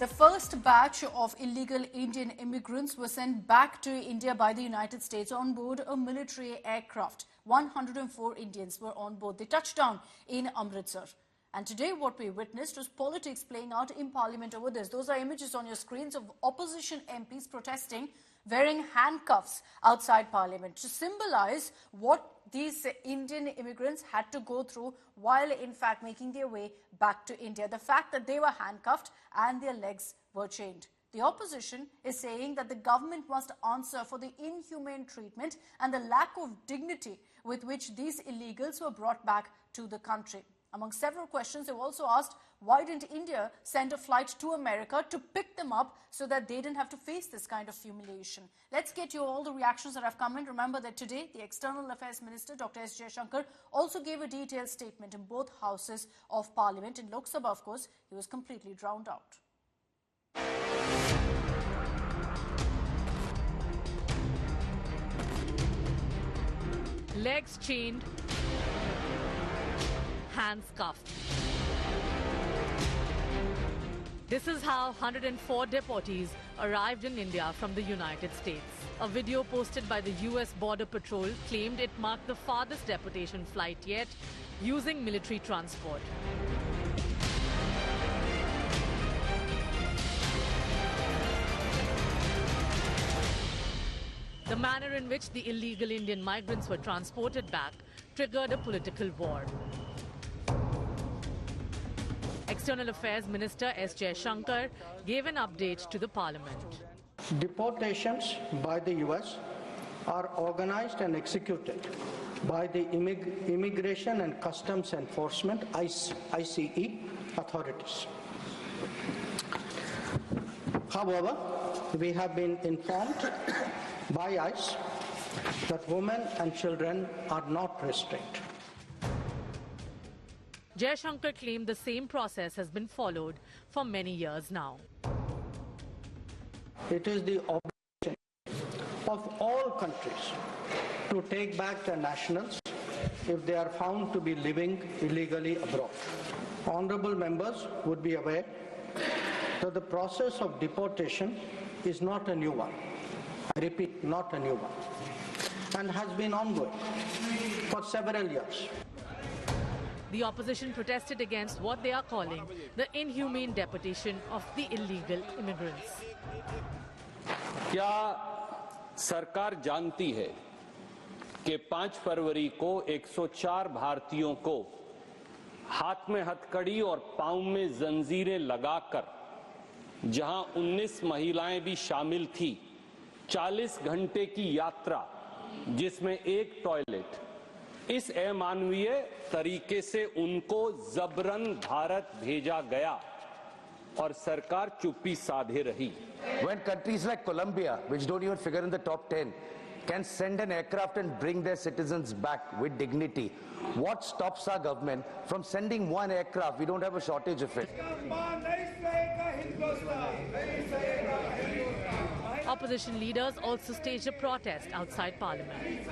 The first batch of illegal Indian immigrants were sent back to India by the United States on board a military aircraft. 104 Indians were on board. They touched down in Amritsar. And today what we witnessed was politics playing out in Parliament over this. Those are images on your screens of opposition MPs protesting, wearing handcuffs outside Parliament to symbolize what these Indian immigrants had to go through while in fact making their way back to India. The fact that they were handcuffed and their legs were chained. The opposition is saying that the government must answer for the inhumane treatment and the lack of dignity with which these illegals were brought back to the country. Among several questions, they've also asked, why didn't India send a flight to America to pick them up so that they didn't have to face this kind of humiliation? Let's get you all the reactions that have come in. Remember that today, the External Affairs Minister, Dr. S. Jaishankar, also gave a detailed statement in both houses of Parliament. In Lok Sabha, of course, he was completely drowned out. Legs chained, hands cuffed. This is how 104 deportees arrived in India from the United States. A video posted by the US Border Patrol claimed it marked the farthest deportation flight yet using military transport. The manner in which the illegal Indian migrants were transported back triggered a political war. External Affairs Minister S. Jaishankar gave an update to the Parliament. Deportations by the US are organized and executed by the Immigration and Customs Enforcement ICE authorities. However, we have been informed by ICE that women and children are not restrained. Jaishankar claimed the same process has been followed for many years now. It is the obligation of all countries to take back their nationals if they are found to be living illegally abroad. Honorable members would be aware that the process of deportation is not a new one. I repeat, not a new one, and has been ongoing for several years. The opposition protested against what they are calling the inhumane deportation of the illegal immigrants. क्या सरकार जानती है कि 5 फरवरी को 104 भारतीयों को हाथ में हथकड़ी और पांव में जंजीरें लगाकर, जहां 19 महिलाएं भी शामिल थी, 40 घंटे की यात्रा जिसमें एक टॉयलेट, इस अमानवीय तरीके से उनको जबरन भारत भेजा गया और सरकार चुप्पी साधे रही. When countries like Colombia, which don't even figure in the top 10, can send an aircraft and bring their citizens back with dignity, what stops our government from sending one aircraft? We don't have a shortage of it. Opposition leaders also staged a protest outside Parliament.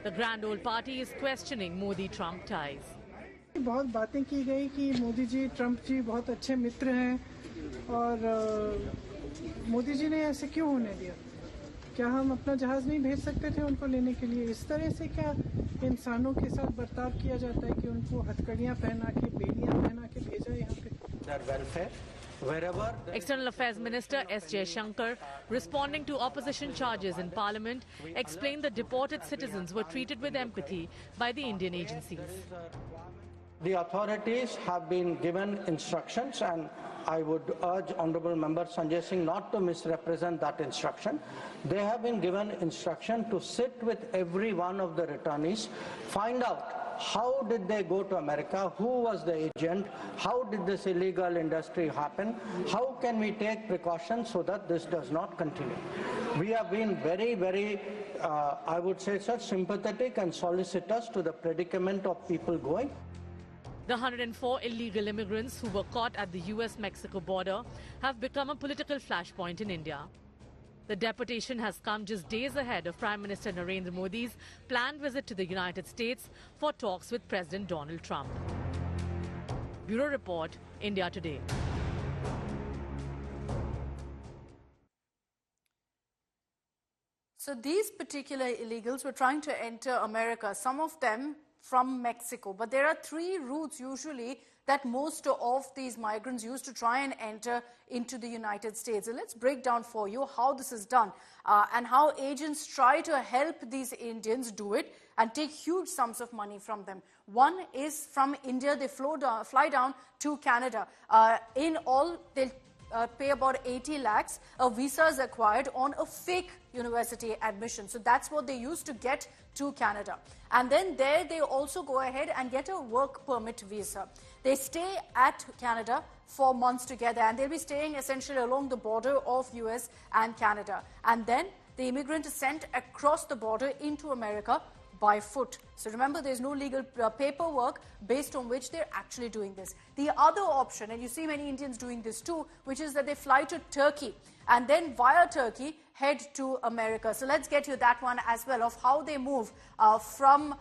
The Grand Old Party is questioning Modi-Trump ties. बहुत बातें की गई कि Modi ji Trump जी बहुत अच्छे मित्र हैं और मोदी जी ने ऐसे क्यों होने दिया? क्या हम अपना जहाज नहीं भेज सकते थे उनको लेने के लिए? इस तरह से क्या इंसानों के साथ बर्ताव किया जाता है कि उनको हथकड़ियां पहना के, बेड़ियां पहना के भेजा यहाँ पे? External Affairs Minister S. Jaishankar, responding to opposition charges in Parliament, explained that deported citizens were treated with empathy by the Indian agencies. The authorities have been given instructions, and I would urge Honorable Member Sanjay Singh not to misrepresent that instruction. They have been given instruction to sit with every one of the returnees, find out how did they go to America, who was the agent, how did this illegal industry happen, how can we take precautions so that this does not continue. We have been very, I would say, such sympathetic and solicitous to the predicament of people going. The 104 illegal immigrants who were caught at the US-Mexico border have become a political flashpoint in India. The deportation has come just days ahead of Prime Minister Narendra Modi's planned visit to the United States for talks with President Donald Trump. Bureau Report, India Today. So these particular illegals were trying to enter America, some of them from Mexico. But there are three routes usually that most of these migrants use to try and enter into the United States. So let's break down for you how this is done and how agents try to help these Indians do it and take huge sums of money from them. One is from India. They fly down to Canada. In all, they'll pay about 80 lakhs. A visa is acquired on a fake university admission. So that's what they use to get to Canada. And then there they also go ahead and get a work permit visa. They stay at Canada for months together, and they'll be staying essentially along the border of US and Canada. And then the immigrant is sent across the border into America by foot. So remember, there's no legal paperwork based on which they're actually doing this. The other option, and you see many Indians doing this too, which is that they fly to Turkey and then via Turkey head to America. So let's get you that one as well, of how they move from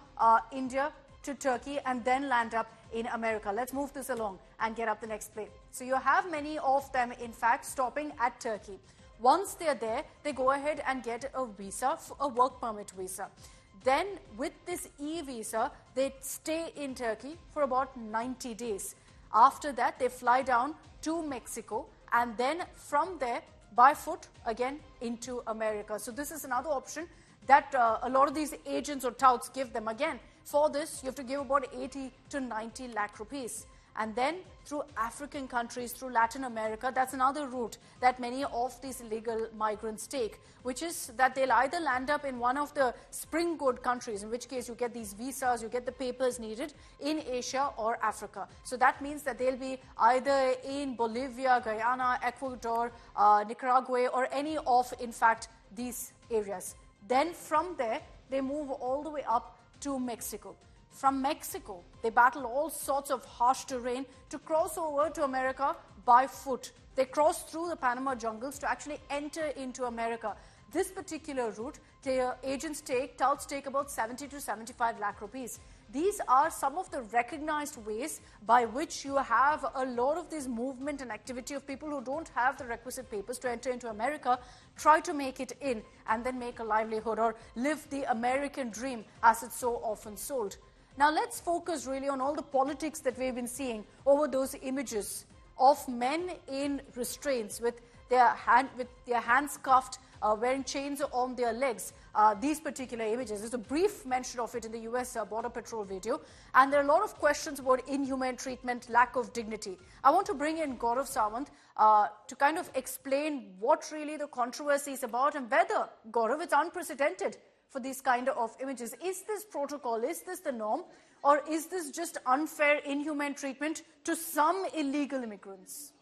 India to Turkey and then land up in America. Let's move this along and get up the next plate. So you have many of them, in fact, stopping at Turkey. Once they're there, they go ahead and get a visa, a work permit visa. Then with this e-visa, they stay in Turkey for about 90 days. After that, they fly down to Mexico and then from there, by foot, again into America. So this is another option that a lot of these agents or touts give them. Again, for this, you have to give about 80 to 90 lakh rupees. And then through African countries, through Latin America, that's another route that many of these illegal migrants take, which is that they'll either land up in one of the spring good countries, in which case you get these visas, you get the papers needed in Asia or Africa. So that means that they'll be either in Bolivia, Guyana, Ecuador, Nicaragua, or any of, in fact, these areas. Then from there, they move all the way up to Mexico. From Mexico, they battle all sorts of harsh terrain to cross over to America by foot. They cross through the Panama jungles to actually enter into America. This particular route, the agents take, touts take about 70 to 75 lakh rupees. These are some of the recognized ways by which you have a lot of this movement and activity of people who don't have the requisite papers to enter into America, try to make it in and then make a livelihood or live the American dream as it's so often sold. Now let's focus really on all the politics that we've been seeing over those images of men in restraints with their hands cuffed, wearing chains on their legs. These particular images, there's a brief mention of it in the US Border Patrol video, and there are a lot of questions about inhumane treatment, lack of dignity. I want to bring in Gaurav Sawant to kind of explain what really the controversy is about and whether, Gaurav, it's unprecedented for these kind of images. Is this protocol, is this the norm, or is this just unfair, inhumane treatment to some illegal immigrants?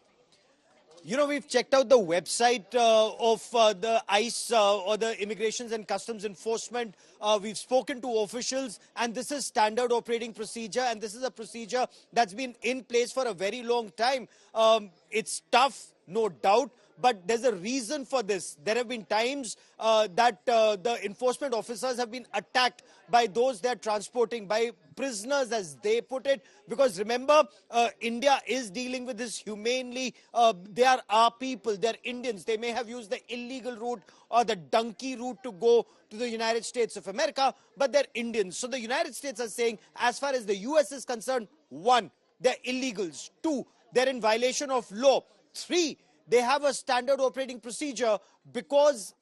You know, we've checked out the website of the ICE or the Immigrations and Customs Enforcement. We've spoken to officials, and this is standard operating procedure, and this is a procedure that's been in place for a very long time. It's tough, no doubt, but there's a reason for this. There have been times that the enforcement officers have been attacked by those they're transporting, by prisoners, as they put it. Because remember, India is dealing with this humanely. They are our people, they're Indians. They may have used the illegal route or the donkey route to go to the United States of America, but they're Indians. So the United States are saying, as far as the US is concerned, 1, they're illegals. 2, they're in violation of law. 3, they have a standard operating procedure because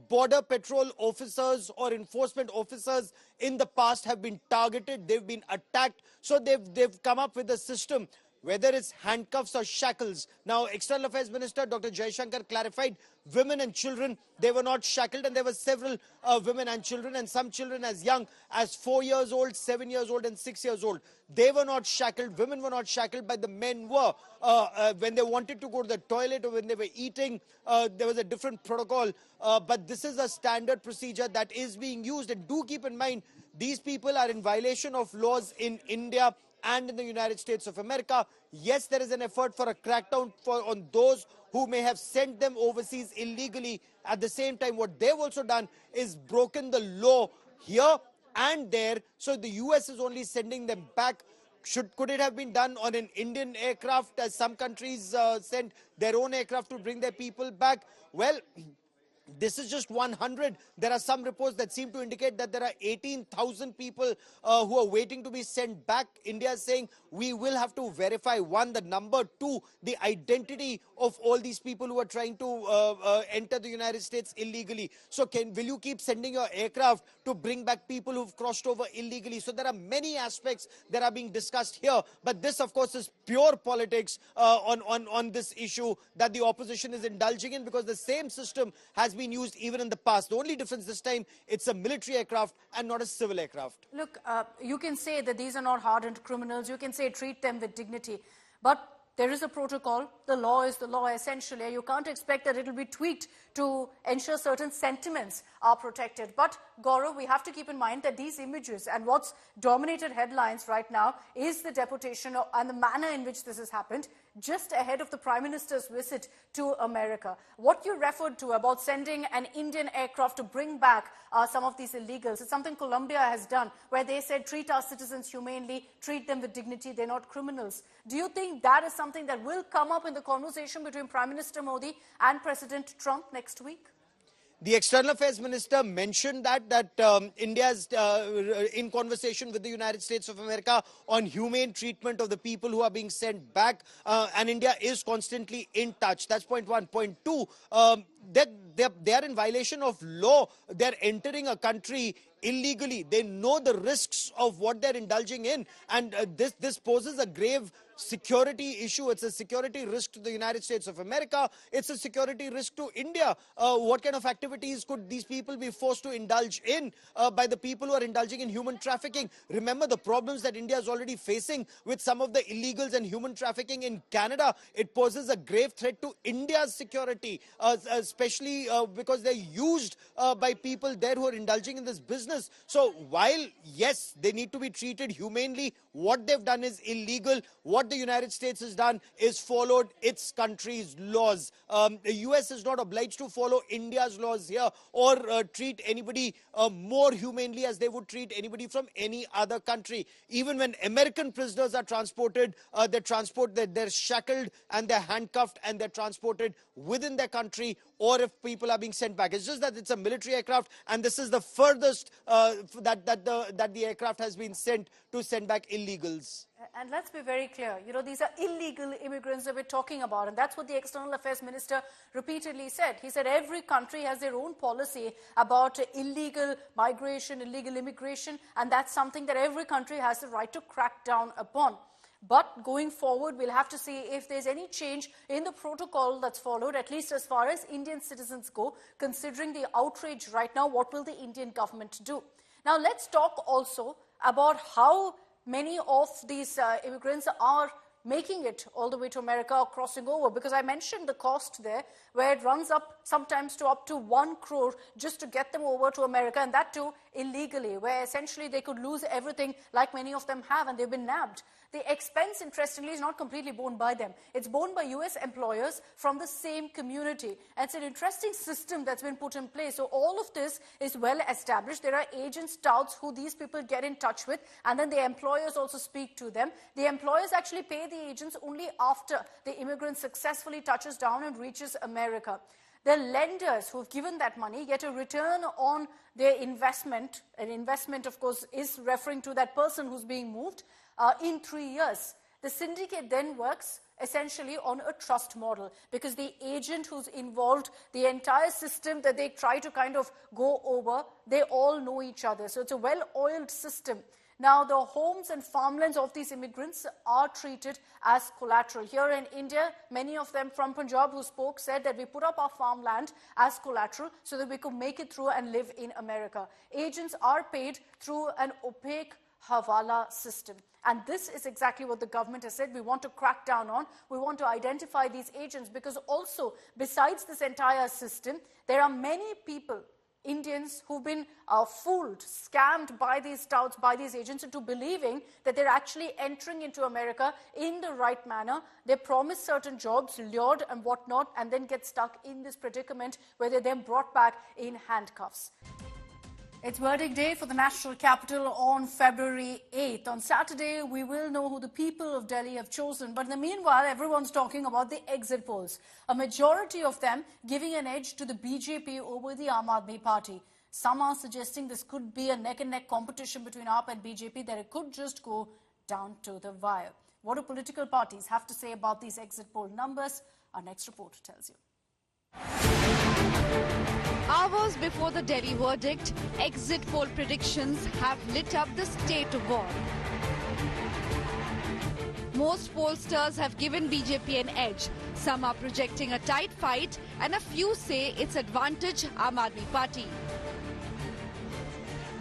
border patrol officers or enforcement officers in the past have been targeted, they've been attacked, so they've come up with a system, whether it's handcuffs or shackles. Now, External Affairs Minister Dr. Jaishankar clarified women and children, they were not shackled, and there were several women and children, and some children as young as 4 years old, 7 years old, and 6 years old. They were not shackled, women were not shackled, but the men were. When they wanted to go to the toilet or when they were eating, there was a different protocol. But this is a standard procedure that is being used. And do keep in mind, these people are in violation of laws in India and in the United States of America. Yes, there is an effort for a crackdown on those who may have sent them overseas illegally. At the same time, what they've also done is broken the law here and there. So the US is only sending them back could it have been done on an Indian aircraft, as some countries sent their own aircraft to bring their people back? Well, this is just 100. There are some reports that seem to indicate that there are 18,000 people who are waiting to be sent back. India is saying we will have to verify, one, the number, two, the identity of all these people who are trying to enter the United States illegally. So will you keep sending your aircraft to bring back people who've crossed over illegally? So there are many aspects that are being discussed here. But this, of course, is pure politics on this issue that the opposition is indulging in, because the same system has been used even in the past. The only difference this time, it's a military aircraft and not a civil aircraft. Look, you can say that these are not hardened criminals. You can say treat them with dignity. But there is a protocol. The law is the law, essentially. You can't expect that it will be tweaked to ensure certain sentiments are protected. But, Gaurav, we have to keep in mind that these images and what's dominated headlines right now is the deportation and the manner in which this has happened just ahead of the Prime Minister's visit to America. What you referred to about sending an Indian aircraft to bring back some of these illegals, it's something Colombia has done, where they said treat our citizens humanely, treat them with dignity, they're not criminals. Do you think that is something that will come up in the conversation between Prime Minister Modi and President Trump next week? The External Affairs Minister mentioned that India is in conversation with the United States of America on humane treatment of the people who are being sent back, and India is constantly in touch. That's point one. Point two, they are in violation of law. They're entering a country illegally. They know the risks of what they're indulging in, and this poses a grave security issue. It's a security risk to the United States of America. It's a security risk to India. What kind of activities could these people be forced to indulge in by the people who are indulging in human trafficking? Remember the problems that India is already facing with some of the illegals and human trafficking in Canada. It poses a grave threat to India's security, especially because they're used by people there who are indulging in this business. So while, yes, they need to be treated humanely, what they've done is illegal. What the United States has done is followed its country's laws. The US is not obliged to follow India's laws here or treat anybody more humanely as they would treat anybody from any other country. Even when American prisoners are transported, they're shackled and they're handcuffed and they're transported within their country, or if people are being sent back. It's just that it's a military aircraft, and this is the furthest that the aircraft has been sent to send back illegals. And let's be very clear, you know, these are illegal immigrants that we're talking about, and that's what the External Affairs Minister repeatedly said. He said every country has their own policy about illegal migration, illegal immigration, and that's something that every country has the right to crack down upon. But going forward, we'll have to see if there's any change in the protocol that's followed, at least as far as Indian citizens go. Considering the outrage right now, what will the Indian government do? Now, let's talk also about how many of these immigrants are making it all the way to America or crossing over, because I mentioned the cost there, where it runs up sometimes to up to 1 crore just to get them over to America, and that too illegally, where essentially they could lose everything like many of them have, and they've been nabbed. The expense, interestingly, is not completely borne by them. It's borne by US employers from the same community. And it's an interesting system that's been put in place. So all of this is well established. There are agents, touts who these people get in touch with, and then the employers also speak to them. The employers actually pay the agents only after the immigrant successfully touches down and reaches America. The lenders who've given that money get a return on their investment. An investment, of course, is referring to that person who's being moved in 3 years. The syndicate then works essentially on a trust model, because the agent who's involved, the entire system that they try to kind of go over, they all know each other. So it's a well-oiled system. Now, the homes and farmlands of these immigrants are treated as collateral. Here in India, many of them from Punjab who spoke said that we put up our farmland as collateral so that we could make it through and live in America. Agents are paid through an opaque Hawala system. And this is exactly what the government has said we want to crack down on. We want to identify these agents, because also, besides this entire system, there are many people, Indians, who've been fooled, scammed by these touts, by these agents, into believing that they're actually entering into America in the right manner. They promise certain jobs, lured and whatnot, and then get stuck in this predicament where they're then brought back in handcuffs. It's verdict day for the national capital on February 8th. On Saturday, we will know who the people of Delhi have chosen. But in the meanwhile, everyone's talking about the exit polls. A majority of them giving an edge to the BJP over the Aam Aadmi Party. Some are suggesting this could be a neck-and-neck competition between AAP and BJP, that it could just go down to the wire. What do political parties have to say about these exit poll numbers? Our next report tells you. Hours before the Delhi verdict, exit poll predictions have lit up the state of war. Most pollsters have given BJP an edge. Some are projecting a tight fight and a few say it's advantage Aam Aadmi Party.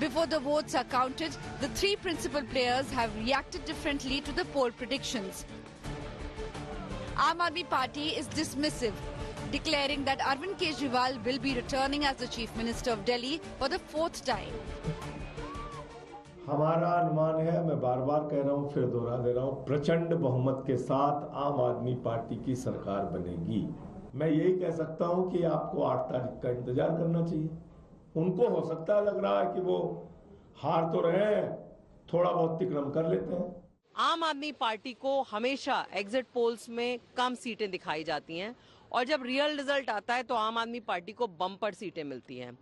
Before the votes are counted, the three principal players have reacted differently to the poll predictions. Aam Aadmi Party is dismissive, declaring that Arvind Kejriwal will be returning as the Chief Minister of Delhi for the fourth time. हमारा अनुमान है, मैं बार बार कह रहा हूं, फिर दोहरा दे रहा हूं, प्रचंड बहुमत के साथ आम आदमी पार्टी की सरकार बनेगी। मैं यही कह सकता हूं कि आपको 8 तारीख का इंतजार करना चाहिए। उनको हो सकता है, लग रहा है कि वो हार तो रहे हैं, थोड़ा बहुत तिक्रम कर लेते हैं। आम आदमी पार्टी को हमेशा एग्जिट पोल्स में कम सीटें दिखाई जाती हैं और जब रियल रिजल्ट आता है तो आम आदमी पार्टी को बम्पर सीटें मिलती हैं।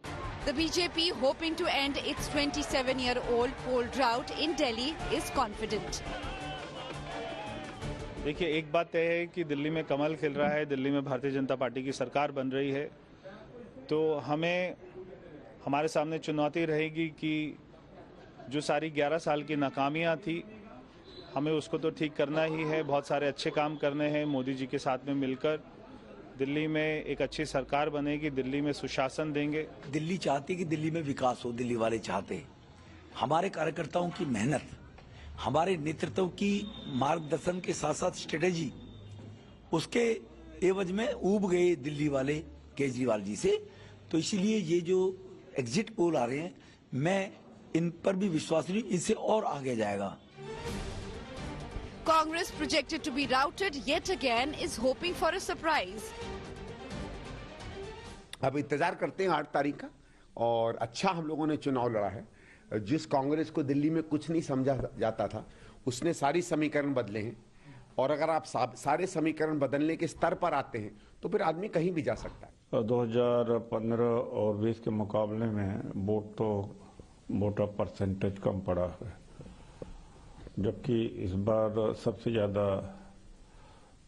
The BJP, hoping to end its 27-year-old poll drought in Delhi, is confident. देखिए, एक बात तय है कि दिल्ली में कमल खिल रहा है, दिल्ली में भारतीय जनता पार्टी की सरकार बन रही है, तो हमारे सामने चुनौती रहेगी कि जो सारी 11 साल की नाकामियां थी, हमें उसको तो ठीक करना ही है। बहुत सारे अच्छे काम करने हैं मोदी जी के साथ में मिलकर। दिल्ली में एक अच्छी सरकार बनेगी, दिल्ली में सुशासन देंगे। दिल्ली चाहती कि दिल्ली में विकास हो, दिल्ली वाले चाहते। हमारे कार्यकर्ताओं की मेहनत, हमारे नेतृत्व की मार्गदर्शन के साथ साथ स्ट्रेटेजी, उसके एवज में ऊब गए दिल्ली वाले केजरीवाल जी से। तो इसीलिए ये जो एग्जिट पोल आ रहे हैं, मैं इन पर भी विश्वास नहीं, इनसे और आगे जाएगा। Congress, projected to be routed yet again, is hoping for a surprise. अब इंतजार करते हैं 8 तारीख का, और अच्छा हम लोगों ने चुनाव लड़ा है। जिस कांग्रेस को दिल्ली में कुछ नहीं समझा जाता था, उसने सारी समीकरण बदले हैं, और अगर आप सारे समीकरण बदलने के स्तर पर आते हैं तो फिर आदमी कहीं भी जा सकता है। 2015 और 20 के मुकाबले में वोटर परसेंटेज कम पड़ा है, जबकि इस बार सबसे ज्यादा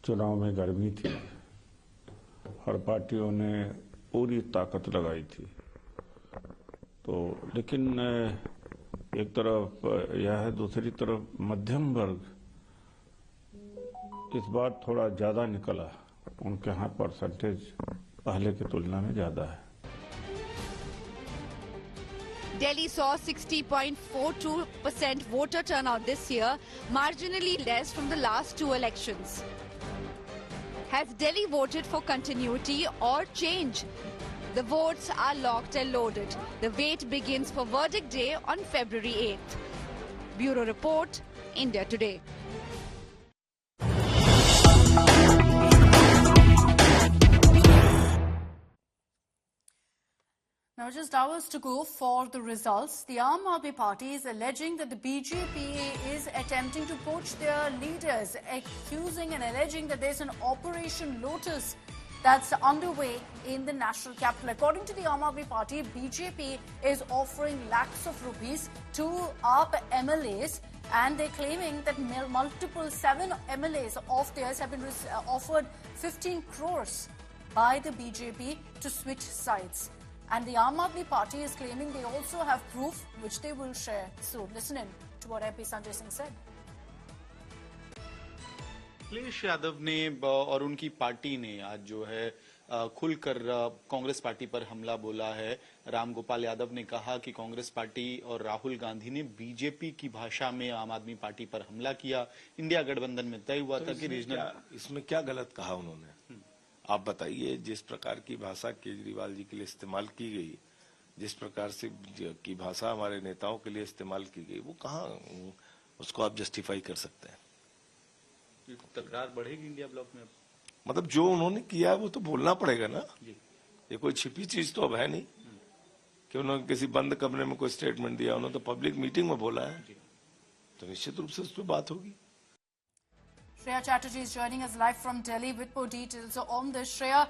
चुनाव में गर्मी थी। हर पार्टियों ने पूरी ताकत लगाई थी। तो लेकिन एक तरफ यह है, दूसरी तरफ मध्यम वर्ग इस बार थोड़ा ज्यादा निकला। उनके यहाँ परसेंटेज पहले की तुलना में ज्यादा है। Delhi saw 60.42% voter turnout this year, marginally less from the last two elections. Has Delhi voted for continuity or change? The votes are locked and loaded. The wait begins for verdict day on February 8th. Bureau Report, India Today. Now, just hours to go for the results. The Aam Aadmi Party is alleging that the BJP is attempting to poach their leaders, accusing and alleging that there's an Operation Lotus that's underway in the national capital. According to the Aam Aadmi Party, BJP is offering lakhs of rupees to AAP MLAs, and they're claiming that multiple 7 MLAs of theirs have been offered 15 crores by the BJP to switch sides. And the Aam Aadmi Party is claiming they also have proof, which they will share soon. Listen in to what MP Sanjay Singh said. Akhilesh Yadav ने और उनकी party ने आज जो है खुलकर Congress party पर हमला बोला है। राम गोपाल यादव ने कहा कि कांग्रेस पार्टी और राहुल गांधी ने बीजेपी की भाषा में आम आदमी पार्टी पर हमला किया। इंडिया गठबंधन में तय हुआ था कि रीजनल, इसमें क्या गलत कहा उन्होंने? आप बताइए। जिस प्रकार की भाषा केजरीवाल जी के लिए इस्तेमाल की गई, जिस प्रकार से की भाषा हमारे नेताओं के लिए इस्तेमाल की गई, वो कहाँ उसको आप जस्टिफाई कर सकते हैं? तकरार बढ़ेगी इंडिया ब्लॉक में। मतलब जो उन्होंने किया है वो तो बोलना पड़ेगा ना। ये कोई छिपी चीज तो अब है नहीं कि उन्होंने किसी बंद कमरे में कोई स्टेटमेंट दिया, उन्होंने तो पब्लिक मीटिंग में बोला है, तो निश्चित रूप से उस पर बात होगी। Shreya Chatterjee is joining us live from Delhi with more details on this. Shreya,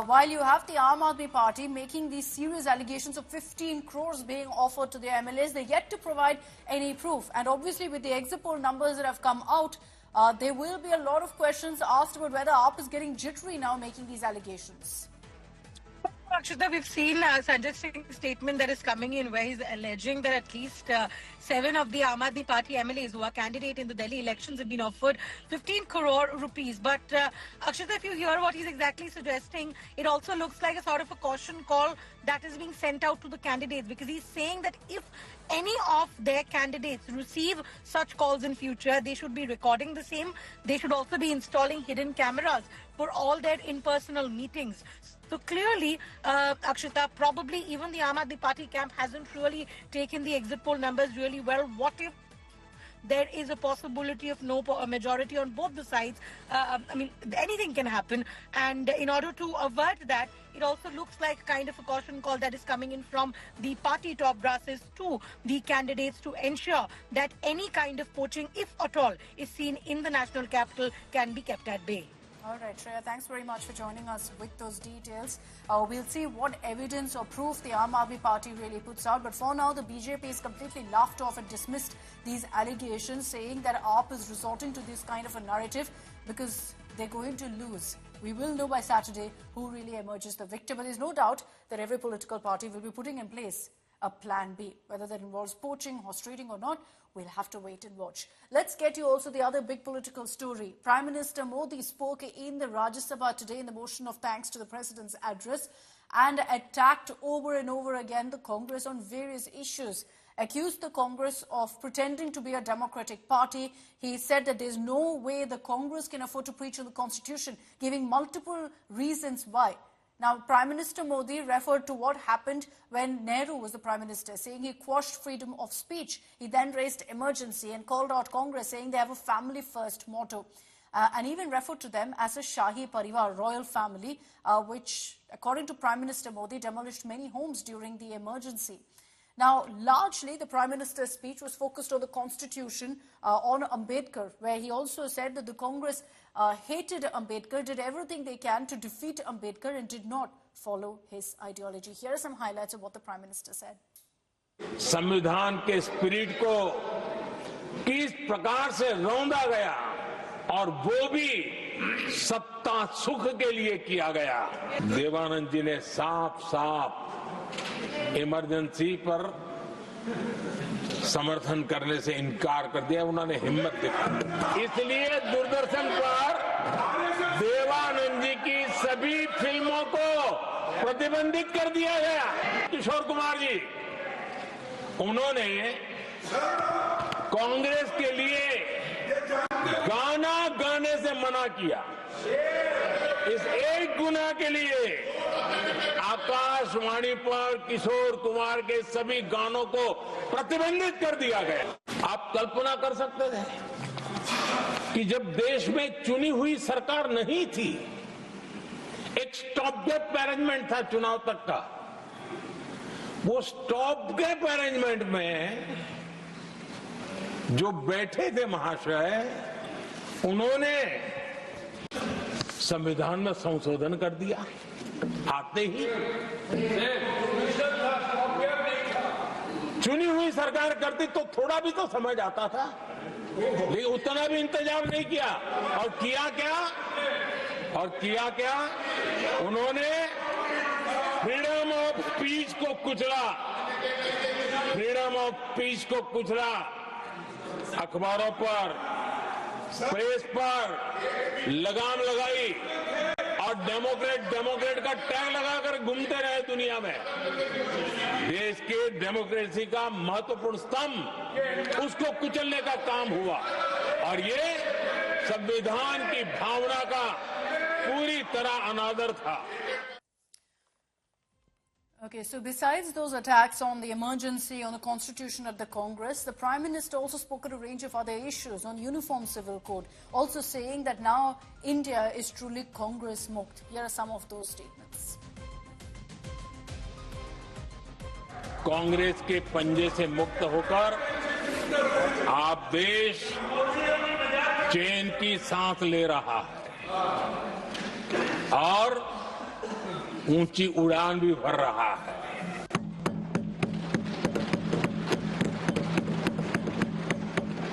while you have the Aam Aadmi Party making these serious allegations of 15 crores being offered to their MLAs, they're yet to provide any proof. And obviously with the exit poll numbers that have come out, there will be a lot of questions asked about whether AAP is getting jittery now making these allegations. Akshita, we've seen Sanjay Singh's statement that is coming in where he's alleging that at least 7 of the Aam Aadmi Party MLAs who are candidate in the Delhi elections have been offered 15 crore rupees. But Akshita, if you hear what he's exactly suggesting, it also looks like a sort of a caution call that is being sent out to the candidates, because he's saying that if any of their candidates receive such calls in future, they should be recording the same. They should also be installing hidden cameras for all their in-personal meetings. So clearly, Akshita, probably even the Aam Aadmi Party camp hasn't really taken the exit poll numbers really well. What if there is a possibility of no majority on both the sides? I mean, anything can happen. And in order to avert that, it also looks like kind of a caution call that is coming in from the party top brasses to the candidates to ensure that any kind of poaching, if at all, is seen in the national capital can be kept at bay. All right, Shreya, thanks very much for joining us with those details. We'll see what evidence or proof the Aam Aadmi Party really puts out. But for now, the BJP is completely laughed off and dismissed these allegations, saying that AAP is resorting to this kind of a narrative because they're going to lose. We will know by Saturday who really emerges the victor. But there's no doubt that every political party will be putting in place a plan B. Whether that involves poaching, horse trading or not, we'll have to wait and watch. Let's get you also the other big political story. Prime Minister Modi spoke in the Rajya Sabha today in the motion of thanks to the President's address and attacked over and over again the Congress on various issues. Accused the Congress of pretending to be a democratic party. He said that there's no way the Congress can afford to preach on the Constitution, giving multiple reasons why. Now, Prime Minister Modi referred to what happened when Nehru was the Prime Minister, saying he quashed freedom of speech. He then raised emergency and called out Congress, saying they have a family-first motto. And even referred to them as a Shahi Parivar, royal family, which, according to Prime Minister Modi, demolished many homes during the emergency. Now, largely, the Prime Minister's speech was focused on the Constitution, on Ambedkar, where he also said that the Congress hated Ambedkar, did everything they can to defeat Ambedkar and did not follow his ideology. Here are some highlights of what the Prime Minister said. संविधान के spirit को किस प्रकार से रौंदा गया और वो भी सत्ता सुख के लिए किया गया। देवानंद जी ने साफ साफ इमरजेंसी पर समर्थन करने से इनकार कर दिया, उन्होंने हिम्मत दिखाई। इसलिए दूरदर्शन पर देवानंद जी की सभी फिल्मों को प्रतिबंधित कर दिया गया। किशोर कुमार जी, उन्होंने कांग्रेस के लिए गाना गाने से मना किया। इस एक गुनाह के लिए आकाशवाणी पर किशोर कुमार के सभी गानों को प्रतिबंधित कर दिया गया। आप कल्पना कर सकते थे कि जब देश में चुनी हुई सरकार नहीं थी, एक स्टॉप गैप अरेंजमेंट था चुनाव तक का, वो स्टॉप गैप अरेंजमेंट में जो बैठे थे महाशय, उन्होंने संविधान में संशोधन कर दिया। आते ही चुनी हुई सरकार करती तो थोड़ा भी तो समझ आता था, लेकिन उतना भी इंतजाम नहीं किया। और किया क्या उन्होंने फ्रीडम ऑफ स्पीच को कुचला, फ्रीडम ऑफ स्पीच को कुचला। अखबारों पर, प्रेस पर लगाम लगाई और डेमोक्रेट का टैग लगाकर घूमते रहे दुनिया में। देश के डेमोक्रेसी का महत्वपूर्ण स्तंभ, उसको कुचलने का काम हुआ और ये संविधान की भावना का पूरी तरह अनादर था। Okay, so besides those attacks on the emergency, on the Constitution at the Congress, the Prime Minister also spoke at a range of other issues on Uniform Civil Code, also saying that now India is truly Congress-mukt. Here are some of those statements. Congress के पंजे से मुक्त होकर आप देश चैन की सांस ले रहा है और ऊंची उड़ान भी भर रहा है।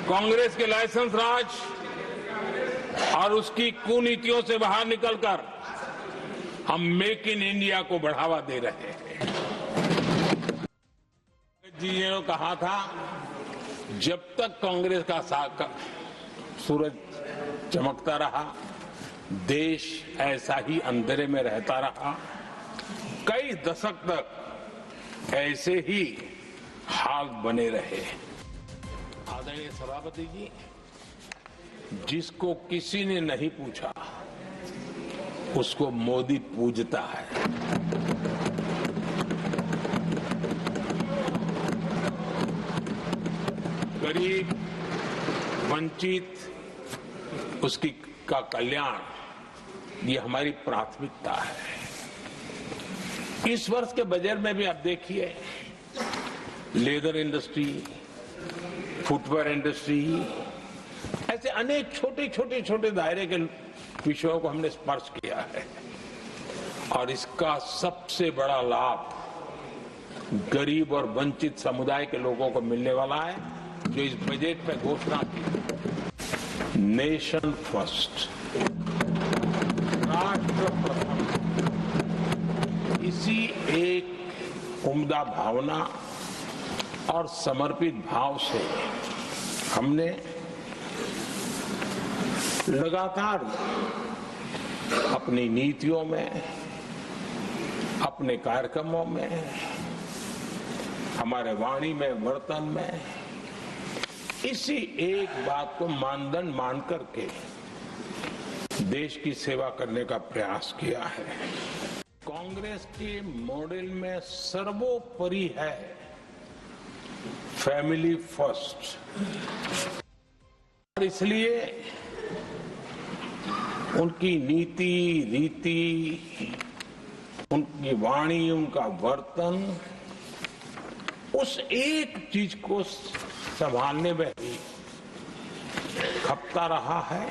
कांग्रेस के लाइसेंस राज और उसकी कुनीतियों से बाहर निकलकर हम मेक इन इंडिया को बढ़ावा दे रहे हैं। जी ने कहा था, जब तक कांग्रेस का सूरज चमकता रहा, देश ऐसा ही अंधेरे में रहता रहा। कई दशक तक ऐसे ही हाल बने रहे। आदरणीय सभापति जी, जिसको किसी ने नहीं पूछा उसको मोदी पूजता है। गरीब, वंचित, उसकी का कल्याण ये हमारी प्राथमिकता है। इस वर्ष के बजट में भी आप देखिए, लेदर इंडस्ट्री, फुटवेयर इंडस्ट्री, ऐसे अनेक छोटे दायरे के विषयों को हमने स्पर्श किया है और इसका सबसे बड़ा लाभ गरीब और वंचित समुदाय के लोगों को मिलने वाला है, जो इस बजट में घोषणा की। नेशन फर्स्ट, राष्ट्र प्रथम, इसी एक उम्दा भावना और समर्पित भाव से हमने लगातार अपनी नीतियों में, अपने कार्यक्रमों में, हमारे वाणी में, वर्तन में इसी एक बात को मानदंड मान करके देश की सेवा करने का प्रयास किया है। कांग्रेस के मॉडल में सर्वोपरि है फैमिली फर्स्ट, और इसलिए उनकी नीति, रीति, उनकी वाणी, उनका वर्तन उस एक चीज को संभालने में ही खपता रहा है